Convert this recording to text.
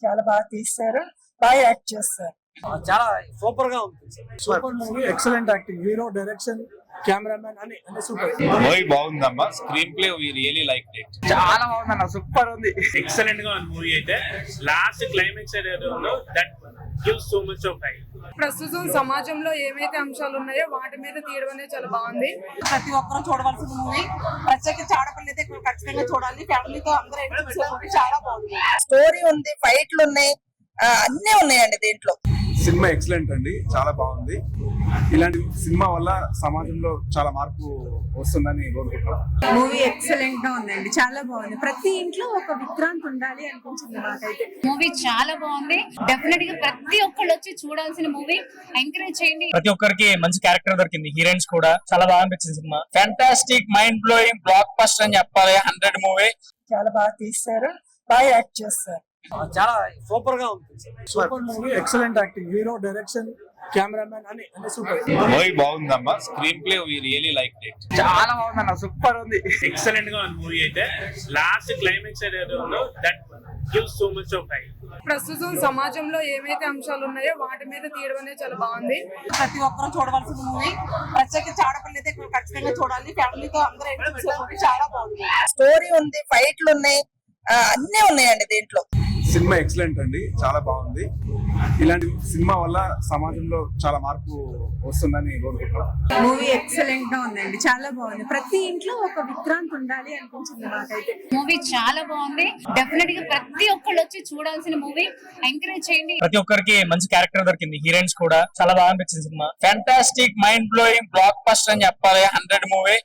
చాలా బాగా తీశారు, బాగా యాక్ట్ చేస్తారు. చాలా సూపర్ గా ఉంది. Super movie, excellent acting, hero, direction, cameramen అన్ని సూపర్. మూవీ బాగుందమ్మా, screenplay we really like it. చాలా బాగుందన్న, సూపర్ ఉంది. ఎక్సలెంట్ గా ఉంది మూవీ అయితే. లాస్ట్ క్లైమాక్స్ ఏదైతే ఉందో that gives so much of hype. ప్రస్తుతం సమాజంలో ఏమైతే అంశాలు ఉన్నాయో వాటి మీద తీయడం అనేది చాలా బాగుంది. ప్రతి ఒక్కరూ చూడవలసిన మూవీ, ప్రత్యేకించి ఆడపిల్ల అయితే ఖచ్చితంగా చూడాలి. ఫ్యామిలీతో అందరూ ఎంజాయ్ చేసే మూవీ, చాలా బాగుంది. స్టోరీ ఉంది, ఫైట్లు ఉన్నాయి, అన్నీ ఉన్నాయండి దీంట్లో. సినిమా ఎక్సలెంట్ అండి, చాలా బాగుంది. ఇలాంటి సినిమా వల్ల సమాజంలో చాలా మార్పు వస్తుందని కోరుకుంటున్నాం. మూవీ ఎక్సలెంట్ గా ఉందండి, చాలా బాగుంది. ప్రతి ఇంట్లో ఒక విక్రాంత్ ఉండాలి అనిపించింది నాకైతే. మూవీ చాలా బాగుంది, డెఫినెట్ గా ప్రతి ఒక్కళ్ళు వచ్చి చూడాల్సిన మూవీ. ఎంకరేజ్ చేయండి. ప్రతి ఒక్కరికి మంచి క్యారెక్టర్ దొరికింది, హీరోయిన్స్ కూడా చాలా బాగా అనిపించింది cinema. Fantastic, mind blowing, block buster అని చెప్పాలి. 100 మూవీ. చాలా బాగా తీశారు, బాగా యాక్ట్ చేస్తారు. చాలా సూపర్ గా ఉంది. Super movie, excellent acting, hero, direction, cameramen అన్ని సూపర్. మూవీ బాగుందమ్మా, screenplay we really like it. చాలా బాగుందన్న, సూపర్ ఉంది. ఎక్సలెంట్ గా ఉంది మూవీ అయితే. లాస్ట్ క్లైమాక్స్ ఏదైతే ఉందో that gives so much of hype. ప్రస్తుతం సమాజంలో ఏమైతే అంశాలు ఉన్నాయో వాటి మీద తీయడం అనేది చాలా బాగుంది. ప్రతి ఒక్కరూ చూడవలసిన మూవీ, ప్రత్యేకించి ఆడపిల్ల అయితే ఖచ్చితంగా చూడాలి. ఫ్యామిలీతో అందరూ ఎంజాయ్ చేసే మూవీ, చాలా బాగుంది. స్టోరీ ఉంది, ఫైట్లు ఉన్నాయి, అన్నీ ఉన్నాయండి దీంట్లో. సినిమా ఎక్సలెంట్ అండి, చాలా బాగుంది. ఇలాంటి సినిమా వల్ల సమాజంలో చాలా మార్పు వస్తుందని కోరుకుంటున్నాం. మూవీ ఎక్సలెంట్ గా ఉందండి, చాలా బాగుంది. ప్రతి ఇంట్లో ఒక విక్రాంత్ ఉండాలి అనిపించింది నాకైతే. మూవీ చాలా బాగుంది, డెఫినెట్ గా ప్రతి ఒక్కళ్ళు వచ్చి చూడాల్సిన మూవీ. ఎంకరేజ్ చేయండి. ప్రతి ఒక్కరికి మంచి క్యారెక్టర్ దొరికింది, హీరోయిన్స్ కూడా చాలా బాగా అనిపించింది cinema. Fantastic, mind blowing, block buster అని చెప్పాలి. 100 మూవీ.